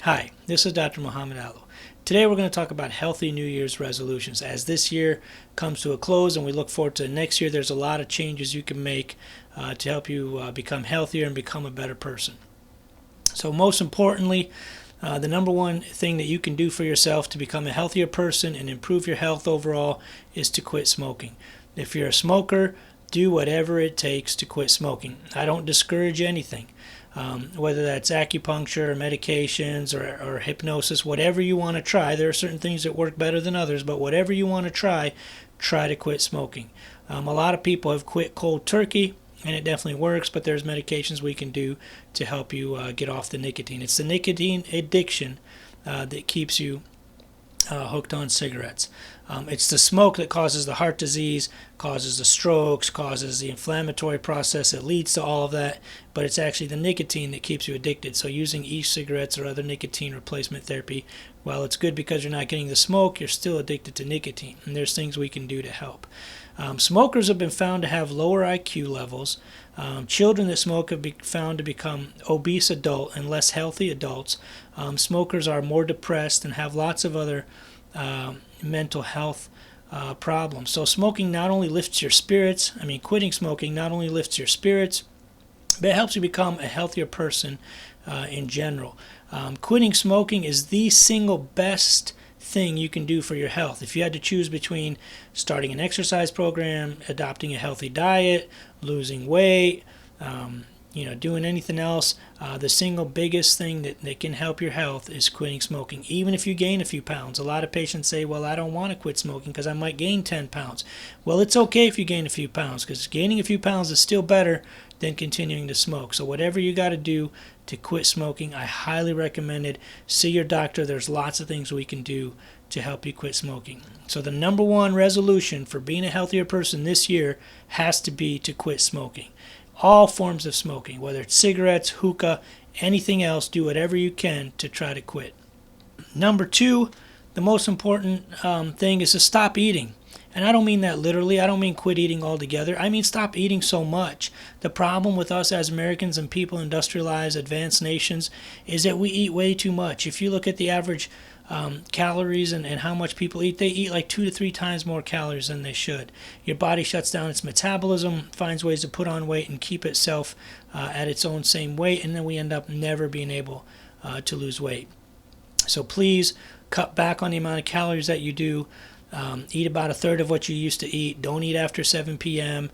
Hi, this is Dr. Muhammad Allo. Today we're going to talk about healthy New Year's resolutions. As this year comes to a close and we look forward to next year, there's a lot of changes you can make to help you become healthier and become a better person. So most importantly, the number one thing that you can do for yourself to become a healthier person and improve your health overall is to quit smoking. If you're a smoker, do whatever it takes to quit smoking. I don't discourage anything. Whether that's acupuncture or medications or hypnosis, whatever you want to try. There are certain things that work better than others, but whatever you want to try to quit smoking. A lot of people have quit cold turkey, and it definitely works, but there's medications we can do to help you get off the nicotine. It's the nicotine addiction that keeps you hooked on cigarettes. It's the smoke that causes the heart disease, causes the strokes, causes the inflammatory process that leads to all of that, but it's actually the nicotine that keeps you addicted. So using e-cigarettes or other nicotine replacement therapy, while it's good because you're not getting the smoke, you're still addicted to nicotine, and there's things we can do to help. Smokers have been found to have lower IQ levels. Children that smoke have been found to become obese adult and less healthy adults. Smokers are more depressed and have lots of other mental health problems. So smoking not only lifts your spirits, quitting smoking not only lifts your spirits, but it helps you become a healthier person in general. Quitting smoking is the single best thing you can do for your health. If you had to choose between starting an exercise program, adopting a healthy diet, losing weight, doing anything else, the single biggest thing that can help your health is quitting smoking, even if you gain a few pounds. A lot of patients say, well, I don't want to quit smoking because I might gain 10 pounds. Well, it's okay if you gain a few pounds, because gaining a few pounds is still better than continuing to smoke. So whatever you got to do to quit smoking, I highly recommend it. See your doctor. There's lots of things we can do to help you quit smoking. So the number one resolution for being a healthier person this year has to be to quit smoking. All forms of smoking, whether it's cigarettes, hookah, anything else, do whatever you can to try to quit. Number two, the most important thing is to stop eating. And I don't mean that literally. I don't mean quit eating altogether. I mean stop eating so much. The problem with us as Americans and people in industrialized, advanced nations is that we eat way too much. If you look at the average calories and how much people eat, they eat like 2 to 3 times more calories than they should. Your body shuts down its metabolism, finds ways to put on weight and keep itself at its own same weight, and then we end up never being able to lose weight. So please cut back on the amount of calories that you do. Eat about a third of what you used to eat. Don't eat after 7 p.m.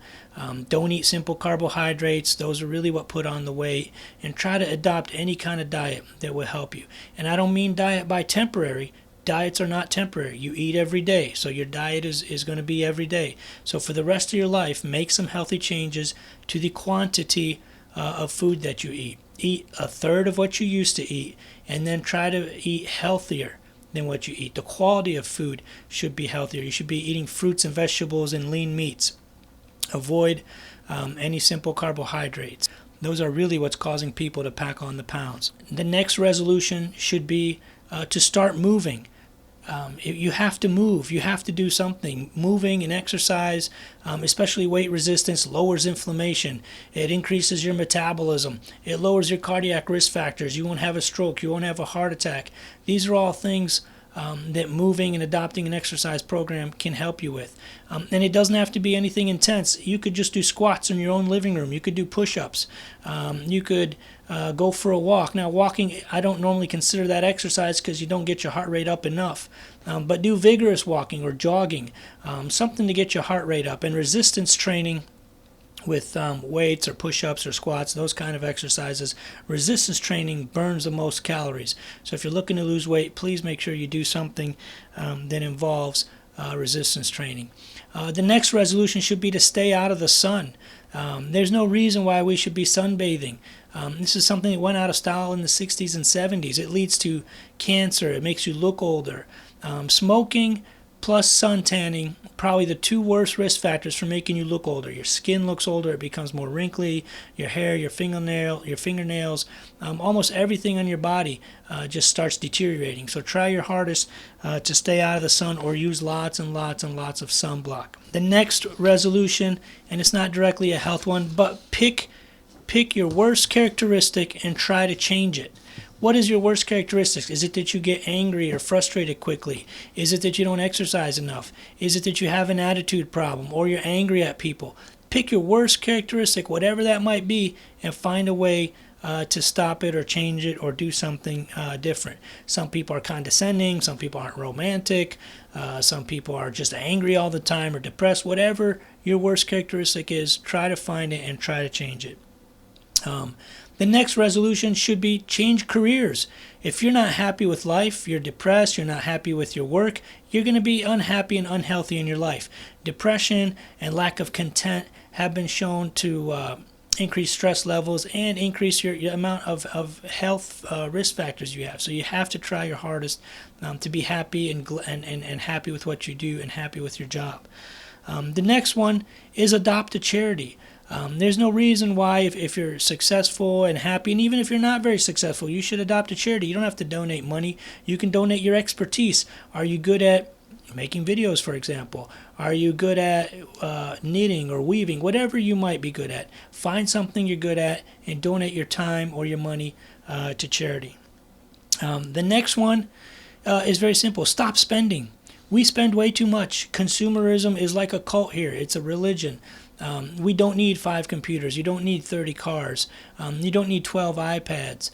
Don't eat simple carbohydrates. Those are really what put on the weight. And try to adopt any kind of diet that will help you. And I don't mean diet by temporary. Diets are not temporary. You eat every day. So your diet is going to be every day. So for the rest of your life, make some healthy changes to the quantity of food that you eat. Eat a third of what you used to eat, and then try to eat healthier than what you eat. The quality of food should be healthier. You should be eating fruits and vegetables and lean meats. Avoid any simple carbohydrates. Those are really what's causing people to pack on the pounds. The next resolution should be to start moving. You have to move. You have to do something. Moving and exercise, especially weight resistance, lowers inflammation. It increases your metabolism. It lowers your cardiac risk factors. You won't have a stroke. You won't have a heart attack. These are all things that moving and adopting an exercise program can help you with. And it doesn't have to be anything intense. You could just do squats in your own living room. You could do push-ups. You could go for a walk. Now, walking, I don't normally consider that exercise because you don't get your heart rate up enough. But do vigorous walking or jogging, something to get your heart rate up. And resistance training with weights or push-ups or squats, those kind of exercises. Resistance training burns the most calories. So if you're looking to lose weight, please make sure you do something that involves resistance training. The next resolution should be to stay out of the sun. There's no reason why we should be sunbathing. This is something that went out of style in the 60s and 70s. It leads to cancer. It makes you look older. Smoking plus sun tanning, probably the two worst risk factors for making you look older. Your skin looks older, it becomes more wrinkly, your hair, your fingernails, almost everything on your body just starts deteriorating. So try your hardest to stay out of the sun or use lots and lots and lots of sunblock. The next resolution, and it's not directly a health one, but pick your worst characteristic and try to change it. What is your worst characteristics? Is it that you get angry or frustrated quickly? Is it that you don't exercise enough? Is it that you have an attitude problem or you're angry at people? Pick your worst characteristic, whatever that might be, and find a way to stop it or change it or do something different. Some people are condescending, some people aren't romantic, some people are just angry all the time or depressed. Whatever your worst characteristic is, try to find it and try to change it. The next resolution should be change careers. If you're not happy with life, you're depressed, you're not happy with your work, you're going to be unhappy and unhealthy in your life. Depression and lack of content have been shown to increase stress levels and increase your amount of health risk factors you have. So you have to try your hardest to be happy and happy with what you do and happy with your job. The next one is adopt a charity. There's no reason why if you're successful and happy, and even if you're not very successful, you should adopt a charity. You don't have to donate money. You can donate your expertise. Are you good at making videos, for example? Are you good at knitting or weaving? Whatever you might be good at, find something you're good at and donate your time or your money to charity. The next one is very simple. Stop spending. We spend way too much. Consumerism is like a cult here. It's a religion. We don't need 5 computers. You don't need 30 cars. You don't need 12 iPads.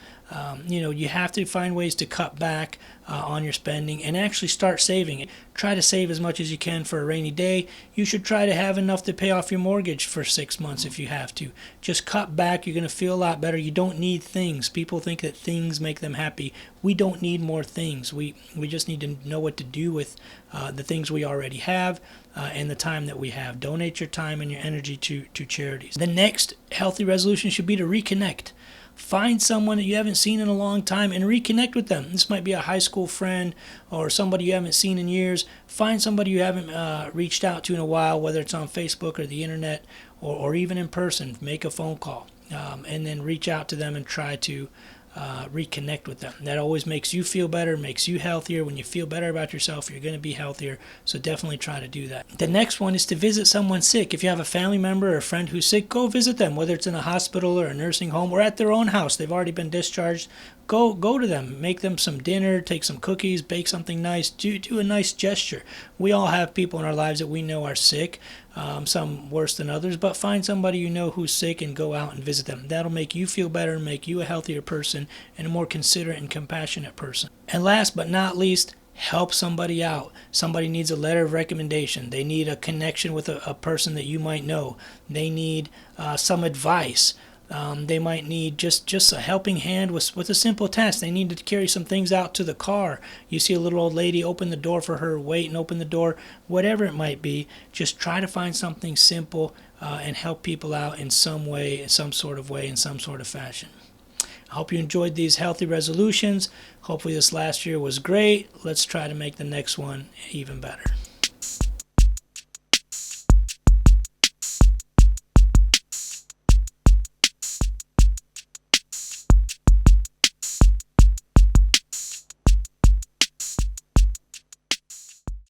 You have to find ways to cut back on your spending and actually start saving it. Try to save as much as you can for a rainy day. You should try to have enough to pay off your mortgage for 6 months if you have to. Just cut back. You're going to feel a lot better. You don't need things. People think that things make them happy. We don't need more things. We just need to know what to do with the things we already have and the time that we have. Donate your time and your energy to charities. The next healthy resolution should be to reconnect. Find someone that you haven't seen in a long time and reconnect with them. This might be a high school friend or somebody you haven't seen in years. Find somebody you haven't reached out to in a while, whether it's on Facebook or the internet or even in person. Make a phone call and then reach out to them and try to reconnect with them. That always makes you feel better, makes you healthier. When you feel better about yourself, you're going to be healthier. So definitely try to do that. The next one is to visit someone sick. If you have a family member or a friend who's sick, go visit them, whether it's in a hospital or a nursing home or at their own house. They've already been discharged. Go to them, make them some dinner, take some cookies, bake something nice, do a nice gesture. We all have people in our lives that we know are sick, some worse than others, but find somebody you know who's sick and go out and visit them. That'll make you feel better and make you a healthier person and a more considerate and compassionate person. And last but not least, help somebody out. Somebody needs a letter of recommendation. They need a connection with a person that you might know. They need some advice. They might need just a helping hand with a simple task. They need to carry some things out to the car. You see a little old lady, open the door for her, wait and open the door. Whatever it might be, just try to find something simple and help people out in some way, in some sort of way, in some sort of fashion. I hope you enjoyed these healthy resolutions. Hopefully this last year was great. Let's try to make the next one even better.